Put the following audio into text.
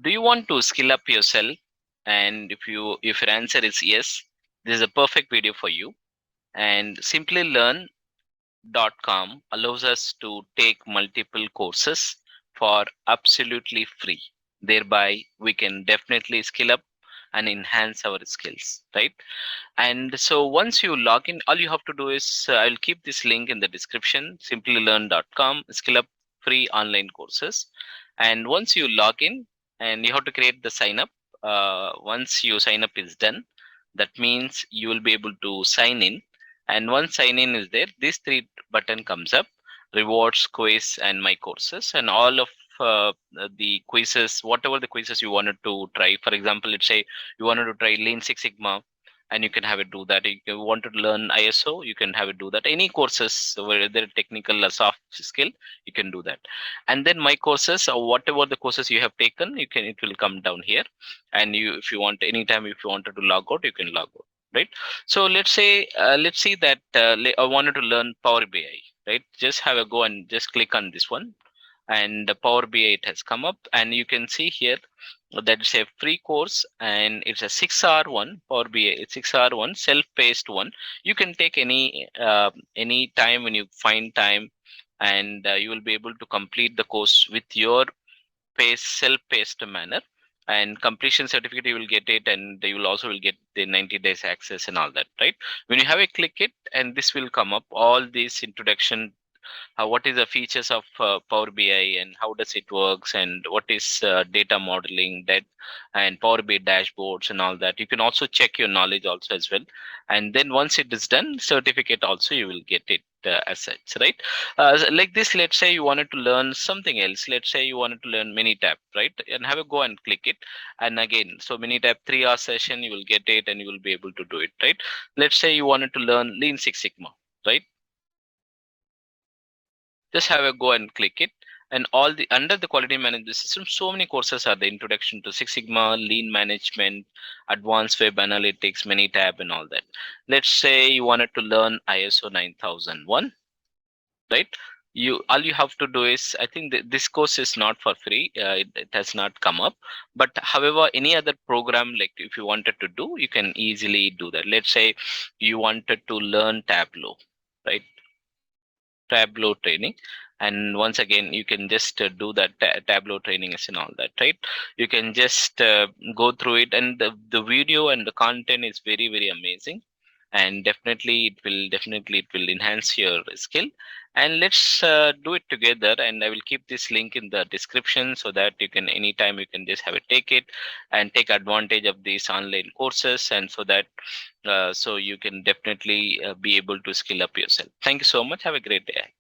Do you want to skill up yourself? And if your answer is yes, this is a perfect video for you. And Simplilearn.com allows us to take multiple courses for absolutely free. Thereby, we can definitely skill up and enhance our skills, right? And so once you log in, all you have to do is I'll keep this link in the description, Simplilearn.com, skill up free online courses. And once you log in, and you have to create the sign up. Once you sign up is done, that means you will be able to sign in. And once sign in is there, this three button comes up: rewards, quiz, and my courses. And all of the quizzes, whatever the quizzes you wanted to try. For example, let's say you wanted to try Lean Six Sigma, and you can have it do that. If you want to learn ISO, you can have it do that. Any courses, whether technical or soft skill, you can do that. And then my courses, or whatever the courses you have taken, you can, it will come down here. And you, if you want, anytime if you wanted to log out, you can log out, right? So let's see that I wanted to learn Power BI, right? Just have a go and just click on this one, and the Power BI, it has come up, and you can see here that is a free course, and it's a 6-hour one. Power BI, it's 6-hour one, self-paced one. You can take any time when you find time, and you will be able to complete the course with your pace, self-paced manner. And completion certificate, you will get it, and you will also will get the 90 days access and all that, right? When you have a click it, and this will come up all these introduction, what is the features of Power BI, and how does it works, and what is data modeling, that, and Power BI dashboards and all that. You can also check your knowledge also as well. And then once it is done, certificate also you will get it as such, right? Like this, let's say you wanted to learn something else. Let's say you wanted to learn Minitab, right? And have a go and click it. And again, so Minitab 3-hour session, you will get it, and you will be able to do it, right? Let's say you wanted to learn Lean Six Sigma, right? Just have a go and click it. And all the under the quality management system, so many courses are: the introduction to Six Sigma, lean management, advanced web analytics, Minitab, and all that. Let's say you wanted to learn ISO 9001, right? You, all you have to do is, I think this course is not for free. It has not come up. But however, any other program, like if you wanted to do, you can easily do that. Let's say you wanted to learn Tableau, right? Tableau training. And once again, you can just do that Tableau training and all that, right? You can just go through it, and the video and the content is very, very amazing. And definitely it will enhance your skill. And let's do it together. And I will keep this link in the description, so that you can, anytime you can just have it, take it and take advantage of these online courses, and so that so you can definitely be able to skill up yourself. Thank you so much. Have a great day.